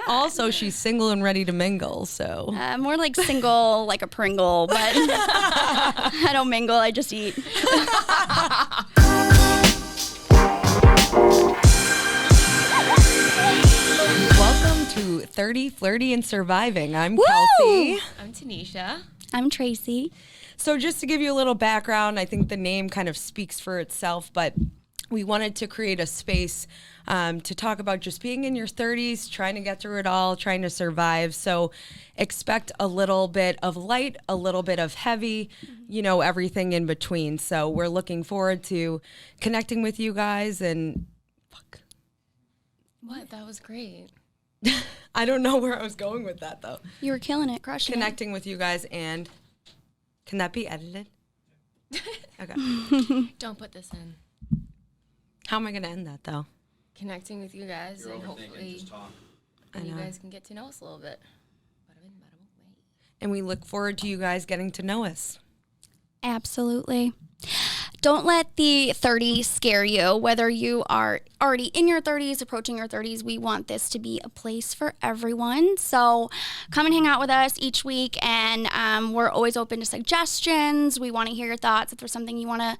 Also, she's single and ready to mingle, so. More like single, like a Pringle, but I don't mingle, I just eat. Welcome to 30, Flirty, and Surviving. I'm Woo! Kelsie. I'm Tanisha. I'm Tracy. So just to give you a little background, I think the name kind of speaks for itself, but we wanted to create a space to talk about just being in your 30s, trying to get through it all, trying to survive. So expect a little bit of light, a little bit of heavy, everything in between. So we're looking forward to connecting with you guys and What? That was great. I don't know where I was going with that though. You were killing it, crushing Connecting with you guys, and can that be edited? Okay. Don't put this in. How am I going to end that though? Connecting with you guys, You're and overthinking, hopefully just talk. and you guys can get to know us a little bit. Bada bing, bada boom, wait. And we look forward to you guys getting to know us. Absolutely. Don't let the 30s scare you. Whether you are already in your 30s, approaching your 30s, we want this to be a place for everyone. So come and hang out with us each week, and we're always open to suggestions. We want to hear your thoughts. If there's something you want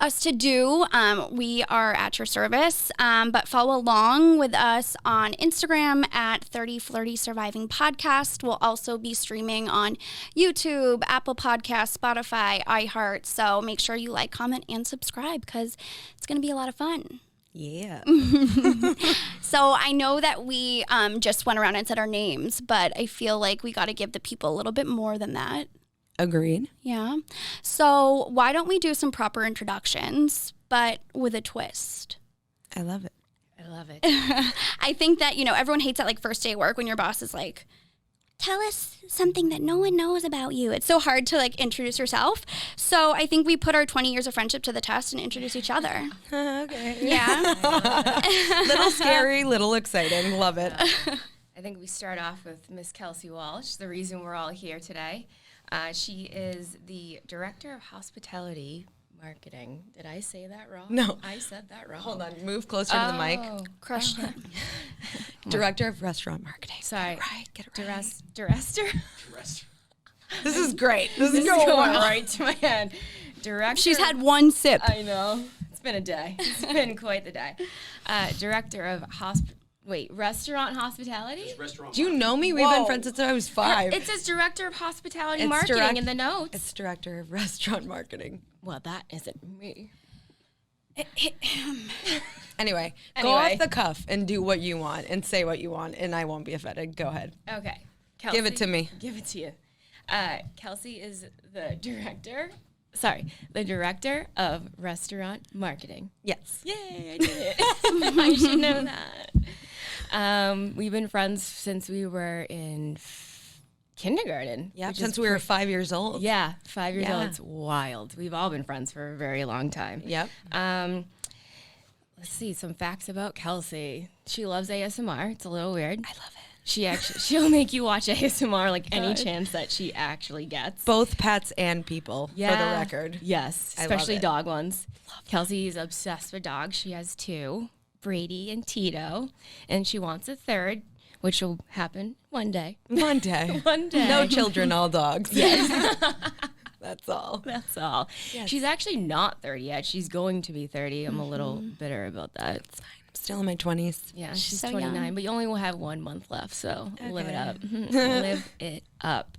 us to do, we are at your service. But follow along with us on Instagram at 30 Flirty Surviving Podcast. We'll also be streaming on YouTube, Apple Podcasts, Spotify, iHeart. So make sure you like, comment, and subscribe because it's going to be a lot of fun. Yeah. So I know that we just went around and said our names, but I feel like we got to give the people a little bit more than that. Agreed. Yeah. So why don't we do some proper introductions, but with a twist? I love it. I love it. I think that, everyone hates that like first day at work when your boss is like, tell us something that no one knows about you. It's so hard to like introduce yourself. So I think we put our 20 years of friendship to the test and introduce each other. Okay. Yeah. Little scary, little exciting. Love it. I think we start off with Miss Kelsie Walsh, the reason we're all here today. She is the Director of Hospitality Marketing. Did I say that wrong? No. I said that wrong. Hold on. Move closer to the mic. Crushed it. Director of Restaurant Marketing. Sorry. Get it right. Director? This is great. This is Going going right to my head. Director. She's had one sip. I know. It's been a day. It's been quite the day. Director of Restaurant Hospitality? Do you know me? We've been friends since I was 5. It says Director of Hospitality It's Marketing in the notes. It's Director of Restaurant Marketing. Well, that isn't me. Anyway, go off the cuff and do what you want and say what you want, and I won't be offended. Go ahead. Okay. Kelsie, Give it to me. Give it to you. Kelsie is the Director of Restaurant Marketing. Yes. Yay, I did it. I should know that. We've been friends since we were in kindergarten. Yeah, since we were 5 years old. Yeah, 5 years Yeah. old. It's wild. We've all been friends for a very long time. Yep. Let's see some facts about Kelsie. She loves ASMR. It's a little weird. I love it. She'll make you watch ASMR like any chance that she actually gets. Both pets and people, for the record. Yes, I love especially it. dog ones. Kelsie is obsessed with dogs. She has 2, Brady and Tito, and she wants a third, which will happen one day. One day. One day. No children, all dogs. Yes. That's all. That's all. Yes. She's actually not 30 yet. She's going to be 30. I'm a little bitter about that. I'm still in my 20s. Yeah, she's so 29, young. but you only will have 1 month left, so live it Okay. up. Live it up.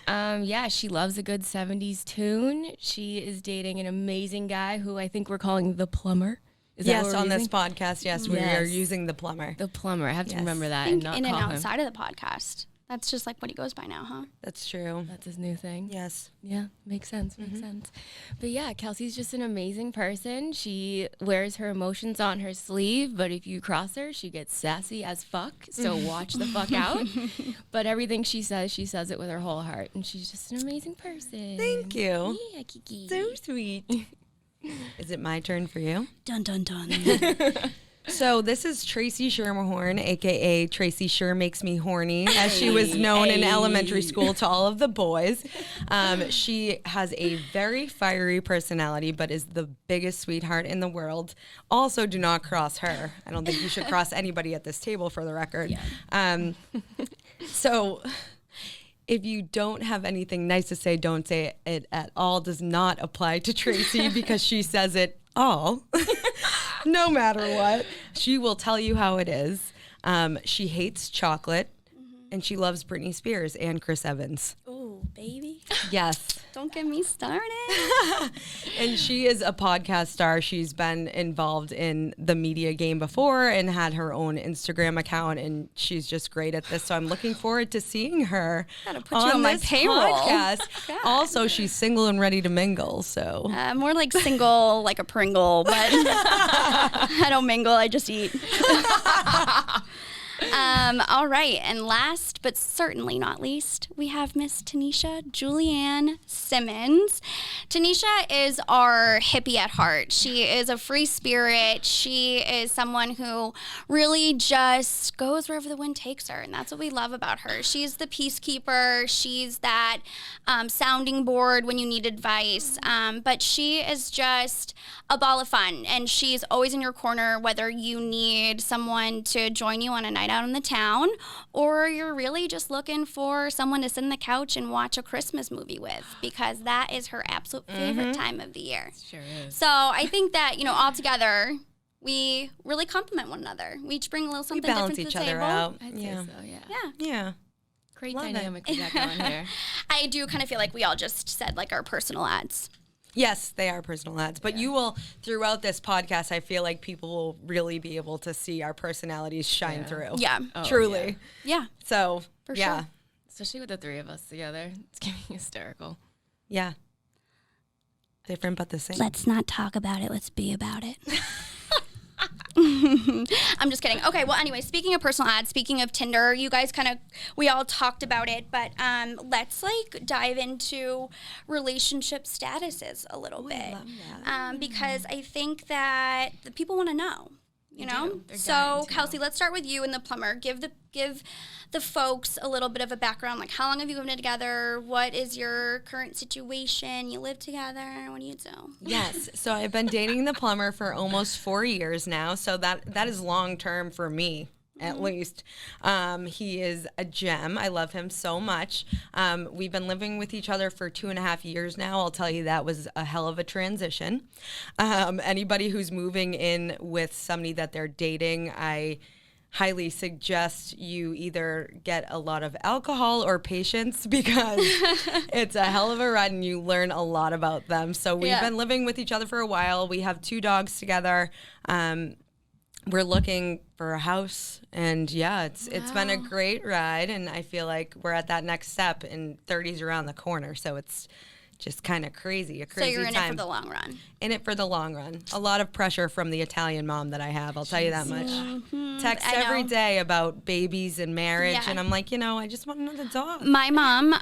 Yeah, she loves a good 70s tune. She is dating an amazing guy who I think we're calling the plumber. Is that Yes, what we're on this using? podcast, yes, we are Yes. using the plumber. The plumber. I have to Yes. remember that I and think not in and call him. outside of the podcast. That's just like what he goes by now, huh? That's true. That's his new thing. Yes. Yeah, makes sense. Makes sense. But yeah, Kelsie's just an amazing person. She wears her emotions on her sleeve, but if you cross her, she gets sassy as fuck. So watch the fuck out. But everything she says it with her whole heart, and she's just an amazing person. Thank you. Yeah, Kiki. So sweet. Is it my turn for you? Dun, dun, dun. So this is Tracy Shermahorn, aka Tracy Sure Makes Me Horny, as she was known in elementary school to all of the boys. She has a very fiery personality, but is the biggest sweetheart in the world. Also, do not cross her. I don't think you should cross anybody at this table, for the record. Yeah. So if you don't have anything nice to say, don't say it at all. Does not apply to Tracy because she says it all. No matter what, she will tell you how it is. She hates chocolate, and she loves Britney Spears and Chris Evans. Ooh, baby. Yes. Don't get me started. And she is a podcast star. She's been involved in the media game before and had her own Instagram account, and she's just great at this. So I'm looking forward to seeing her Gotta put you on my this payroll. podcast. God. Also, she's single and ready to mingle. So More like single, like a Pringle, but I don't mingle. I just eat. All right, and last but certainly not least, we have Miss Tanisha Julianne Simmons. Tanisha is our hippie at heart. She is a free spirit. She is someone who really just goes wherever the wind takes her, and that's what we love about her. She's the peacekeeper. She's that sounding board when you need advice, but she is just a ball of fun, and she's always in your corner, whether you need someone to join you on a night out in the town, or you're really just looking for someone to sit on the couch and watch a Christmas movie with, because that is her absolute favorite time of the year. Sure is. So I think that, all together, we really complement one another. We each bring a little something balance different each to the other table. out. I'd say Yeah. so, yeah. Yeah. Yeah. Great Love it. dynamic we got going here. I do kind of feel like we all just said like our personal ads. Yes, they are personal ads, but you will, throughout this podcast, I feel like people will really be able to see our personalities shine through. Yeah. Oh, Truly. Yeah. So, For yeah. sure. Especially with the three of us together. It's getting hysterical. Yeah. Different but the same. Let's not talk about it. Let's be about it. I'm just kidding. Okay, well, anyway, speaking of personal ads, speaking of Tinder, you guys we all talked about it, but let's dive into relationship statuses a little bit. I love that. Because I think that the people want to know, you know? do. They're So, dying to Kelsie, know. let's start with you and the plumber. Give the folks a little bit of a background, like how long have you lived together? What is your current situation? You live together? What do you do? Yes. So I've been dating the plumber for almost 4 years now. So that is long term for me, at least. He is a gem. I love him so much. We've been living with each other for 2.5 years now. I'll tell you that was a hell of a transition. Anybody who's moving in with somebody that they're dating, I highly suggest you either get a lot of alcohol or patience, because it's a hell of a ride and you learn a lot about them. So we've been living with each other for a while. We have 2 dogs together. We're looking for a house, and it's been a great ride, and I feel like we're at that next step, and 30's around the corner, so it's just kind of crazy, a crazy So you're in time. it for the long run. In it for the long run. A lot of pressure from the Italian mom that I have, I'll tell you that much. Text I every know. day about babies and marriage, Yeah. and I'm like, I just want another dog. My mom,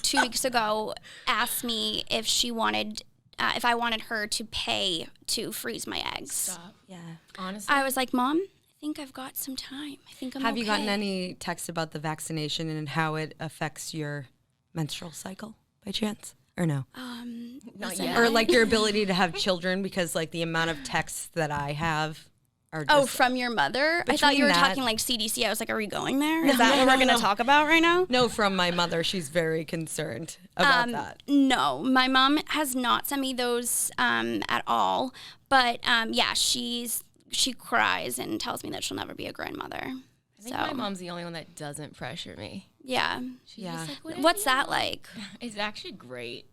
2 weeks ago, asked me if she wanted, if I wanted her to pay to freeze my eggs. Stop. Yeah. Honestly. I was like, Mom, I think I've got some time. I think I'm Have you gotten okay." any texts about the vaccination and how it affects your menstrual cycle by chance? Or no? Not listen, yet. Or like your ability to have children, because like the amount of texts that I have are just... Oh, from your mother? I thought you were Between that- talking like CDC. I was like, are we going there? Is that what we're going to talk about right now? No, from my mother. She's very concerned about that. No, my mom has not sent me those at all. But she cries and tells me that she'll never be a grandmother. I think my mom's the only one that doesn't pressure me. Yeah. She's Yeah. just like, "Whatever What's you that want." like? It's actually great.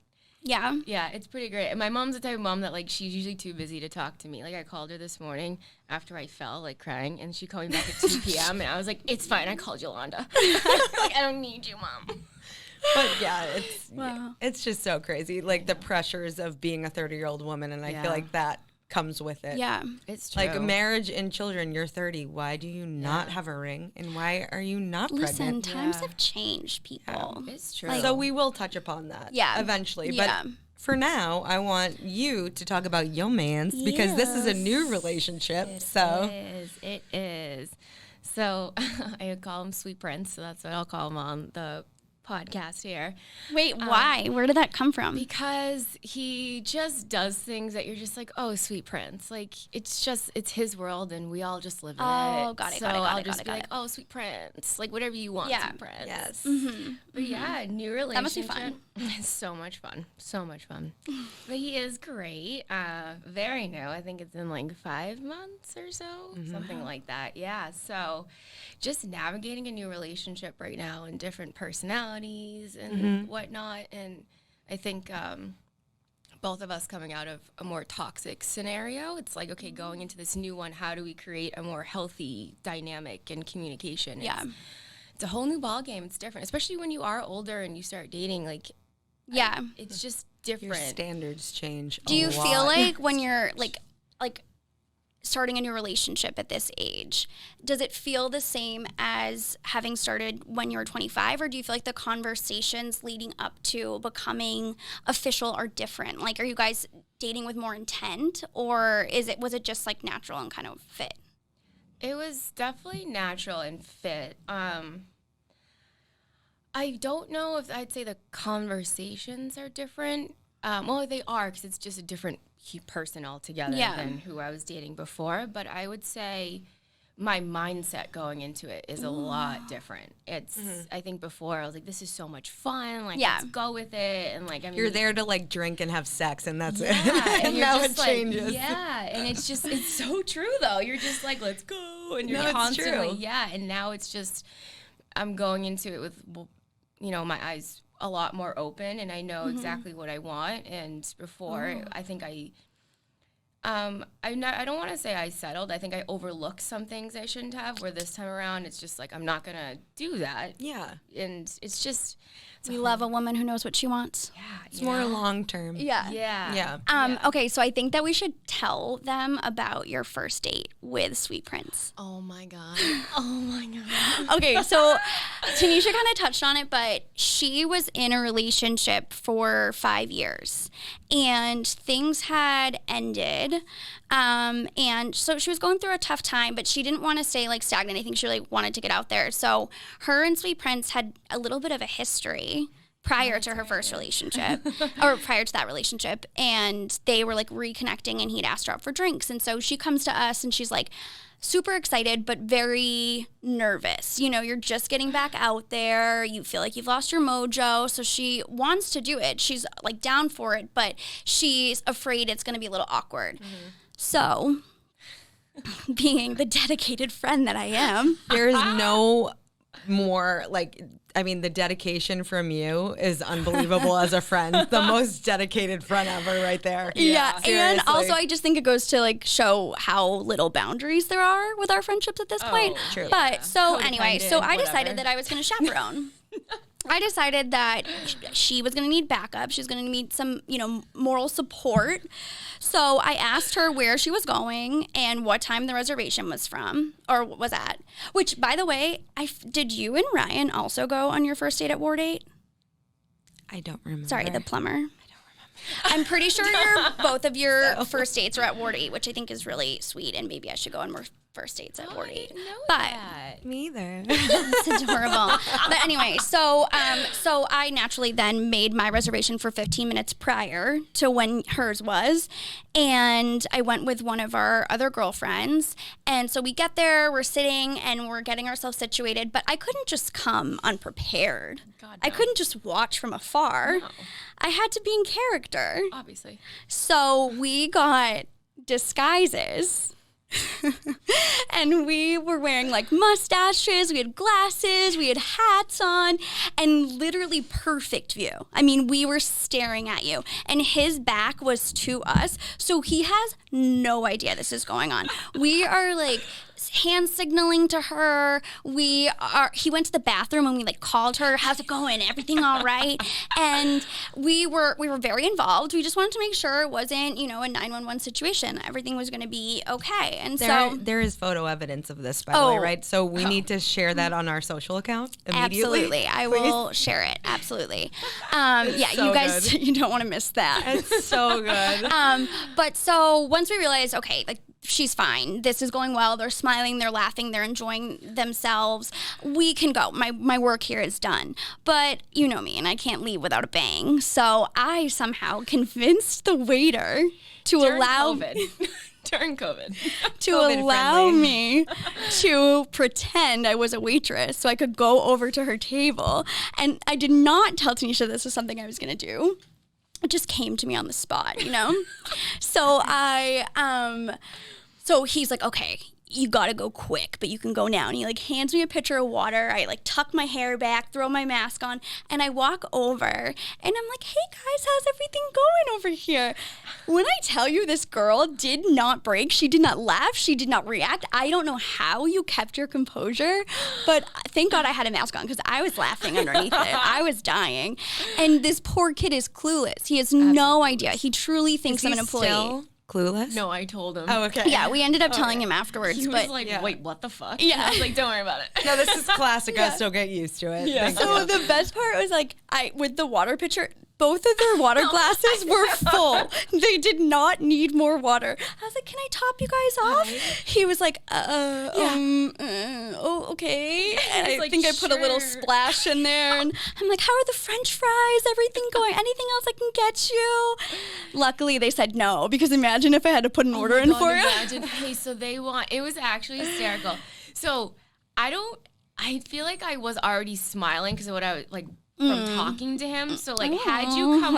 Yeah. Yeah, it's pretty great. And my mom's the type of mom that, she's usually too busy to talk to me. I called her this morning after I fell, crying, and she called me back at 2 p.m., and I was like, it's fine, I called Yolanda. I don't need you, Mom. But Wow. it's just so crazy. Like the pressures of being a 30-year-old woman, and I feel Yeah. like that comes with it. Yeah. It's true. Like marriage and children, you're 30. Why do you not have a ring? And why are you not Listen, pregnant? times Yeah. have changed, people. It's true. So we will touch upon that Yeah. eventually. Yeah. But for now, I want you to talk about your mans because this is a new relationship. It is. So I call him Sweet Prince, so that's what I'll call him on the podcast here. Wait, why? Where did that come from? Because he just does things that you're just like, oh, Sweet Prince. Like, it's his world, and we all just live in it. Oh, got it, so got it, got I'll it, just got be it. like, oh, Sweet Prince. Like, whatever you want, Yeah. Sweet Prince. Yes. But yeah, new relationship. That must be fun. It's so much fun. So much fun. But he is great. Very new. I think it's in like 5 months or so. Something like that. Yeah. So just navigating a new relationship right now and different personalities and whatnot. And I think both of us coming out of a more toxic scenario, it's like, okay, going into this new one, how do we create a more healthy dynamic and communication? Yeah. It's a whole new ball game. It's different, especially when you are older and you start dating. Like, Yeah. it's just Your different. standards change. Do you a feel lot. like when you're like starting a new relationship at this age, does it feel the same as having started when you were 25, or do you feel like the conversations leading up to becoming official are different? Like, are you guys dating with more intent, or was it just like natural and kind of fit? It was definitely natural and fit. I don't know if I'd say the conversations are different. Well, they are, because it's just a different person altogether than who I was dating before. But I would say my mindset going into it is a lot different. It's, I think before I was like, this is so much fun. Like, let's go with it. And like, I mean, You're there to like drink and have sex, and that's it. and And you're now just it like, changes. yeah, and it's so true though. You're just like, let's go, and you're No, it's constantly, true. and now it's just, I'm going into it with, my eyes a lot more open, and I know exactly what I want. And before, I think I don't want to say I settled. I think I overlooked some things I shouldn't have, where this time around, it's just like, I'm not going to do that. Yeah. And it's just, We love a woman who knows what she wants. It's more long term. Yeah. Yeah. Okay, so I think that we should tell them about your first date with Sweet Prince. Oh my God. Oh my God. Okay, so Tanisha kind of touched on it, but she was in a relationship for 5 years, and things had ended. And so she was going through a tough time, but she didn't want to stay like stagnant. I think she really wanted to get out there. So her and Sweet Prince had a little bit of a history prior to her first relationship, or prior to that relationship, and they were like reconnecting, and he'd asked her out for drinks. And so she comes to us, and she's like super excited, but very nervous. You know, you're just getting back out there. You feel like you've lost your mojo. So she wants to do it. She's like down for it, but she's afraid it's going to be a little awkward. So, being the dedicated friend that I am, There is no more the dedication from you is unbelievable as a friend. The most dedicated friend ever right there. yeah. And Seriously. also I just think it goes to like show how little boundaries there are with our friendships at this point. true. But so Codependent, anyway, so I decided whatever. that I was going to chaperone. I decided that she was going to need backup. She was going to need some, moral support. So I asked her where she was going and what time the reservation was at. Which, by the way, did you and Ryan also go on your first date at Ward 8? I don't remember. Sorry, the plumber. I'm pretty sure both of your first dates are at Ward 8, which I think is really sweet, and maybe I should go on more first dates at Ward 8. But Me either. it's adorable. But anyway, so I naturally then made my reservation for 15 minutes prior to when hers was, and I went with one of our other girlfriends. And so we get there, we're sitting, and we're getting ourselves situated. But I couldn't just come unprepared. God, I no. couldn't just watch from afar. No. I had to be in character. Obviously. So we got disguises. And we were wearing like mustaches, we had glasses, we had hats on, and literally perfect view. I mean, we were staring at you, and his back was to us, so he has no idea this is going on. We are like hand signaling to her. He went to the bathroom and we like called her, how's it going? Everything all right? And we were very involved. We just wanted to make sure it wasn't, a 911 situation. Everything was going to be okay. And there is photo evidence of this, by the way, right? So we need to share that on our social account immediately. Absolutely. I will share it. Absolutely. So you guys, good. you don't want to miss that. It's so good. But so once we realized, okay, like she's fine. This is going well. They're smiling. They're laughing. They're enjoying themselves. We can go. My work here is done. But you know me, and I can't leave without a bang. So I somehow convinced the waiter to allow During COVID. to COVID allow friendly. me to pretend I was a waitress so I could go over to her table. And I did not tell Tanisha this was something I was going to do. It just came to me on the spot, So so he's like, okay, you gotta go quick, but you can go now. And he like hands me a pitcher of water. I like tuck my hair back, throw my mask on, and I walk over and I'm like, hey guys, how's everything going over here? When I tell you, this girl did not break. She did not laugh. She did not react. I don't know how you kept your composure, but thank God I had a mask on because I was laughing underneath it. I was dying. And this poor kid is clueless. He has no idea. He truly thinks I'm an employee. Still clueless? No, I told him. Oh, okay. Yeah, we ended up telling him afterwards. He was but like, Yeah. wait, what the fuck? Yeah. I was like, don't worry about it. No, this is classic. I still get used to it. Yeah. Thank So you. the best part was like, with the water pitcher, both of their water glasses were full. They did not need more water. I was like, can I top you guys off? He was like, oh, okay. And I like, think I put a little sure. splash in there. And I'm like, how are the French fries? Everything going? Anything else I can get you? Luckily, they said no, because imagine if I had to put an order in for you. Imagine, hey, so it was actually hysterical. So I feel like I was already smiling because of what I was like, from talking to him. So like had you come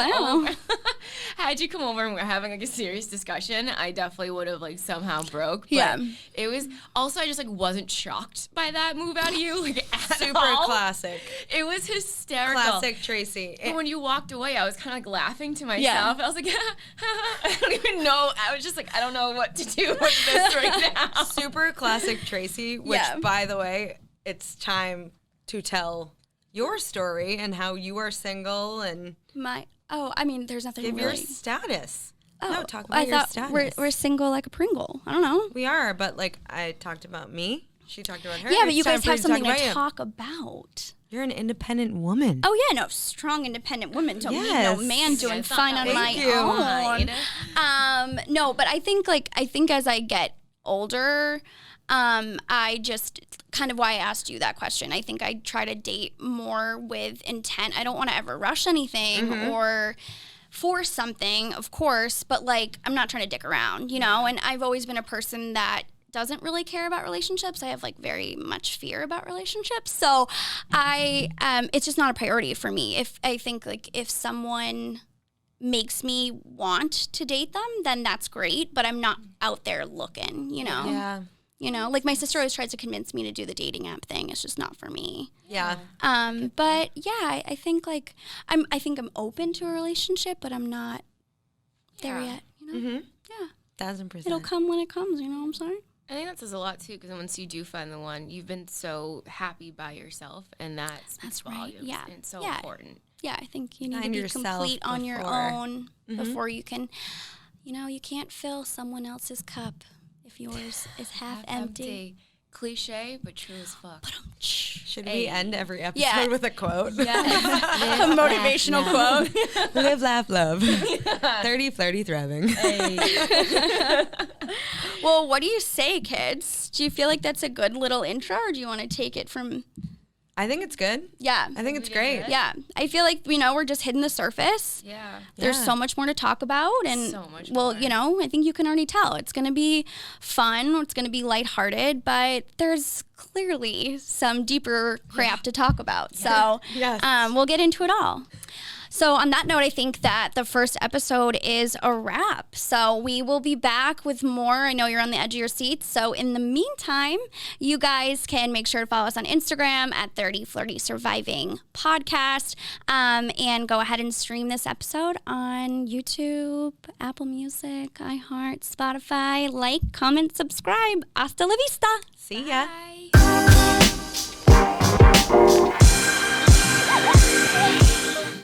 over and we're having like a serious discussion, I definitely would have like somehow broke. But Yeah. it was also, I just like wasn't shocked by that move out of you. Like at Super all. classic. It was hysterical. Classic Tracy. But when you walked away, I was kind of like laughing to myself. I was like, I don't even know. I was just like, I don't know what to do with this right now. Super classic Tracy, which, by the way, it's time to tell your story and how you are single and There's nothing give really. your status. Oh, No, talk about I your thought status. we're single like a Pringle. I don't know. We are, but like I talked about me. She talked about her. Yeah, but It's you time guys for have you something talk to about you. talk about. You're an independent woman. Oh yeah, no, strong independent woman. Don't need Yes. no man doing Yes, fine on my thank you. own. No, but I think as I get older, I just kind of why I asked you that question. I think I try to date more with intent. I don't want to ever rush anything or force something, of course, but like I'm not trying to dick around, And I've always been a person that doesn't really care about relationships. I have like very much fear about relationships. So it's just not a priority for me. If someone makes me want to date them, then that's great, but I'm not out there looking, Yeah. Like my sister always tries to convince me to do the dating app thing. It's just not for me. Yeah. But yeah, I think like I'm open to a relationship, but I'm not there yet, Mm-hmm. Yeah. 1,000%. It'll come when it comes, you know what I'm saying? I think that says a lot too, because once you do find the one, you've been so happy by yourself, and that's right. volumes. Yeah. And so Yeah. important. Yeah, I think you need Find to be yourself complete on your before. own before you can, you can't fill someone else's cup if yours is half empty. Cliche, but true as fuck. Should we end every episode Yeah. with a quote? A motivational quote. Live, laugh, love. 30, flirty, thriving. Well, what do you say, kids? Do you feel like that's a good little intro, or do you want to take it from... I think it's good. Yeah. I think it's great. Yeah. I feel like, we're just hitting the surface. Yeah. There's Yeah. so much more to talk about. And, So much well, more. I think you can already tell. It's going to be fun. It's going to be lighthearted. But there's clearly some deeper crap to talk about. So Yes. we'll get into it all. So on that note, I think that the first episode is a wrap. So we will be back with more. I know you're on the edge of your seats. So in the meantime, you guys can make sure to follow us on Instagram at 30 Flirty Surviving Podcast, and go ahead and stream this episode on YouTube, Apple Music, iHeart, Spotify. Like, comment, subscribe. Hasta la vista. See ya. Bye.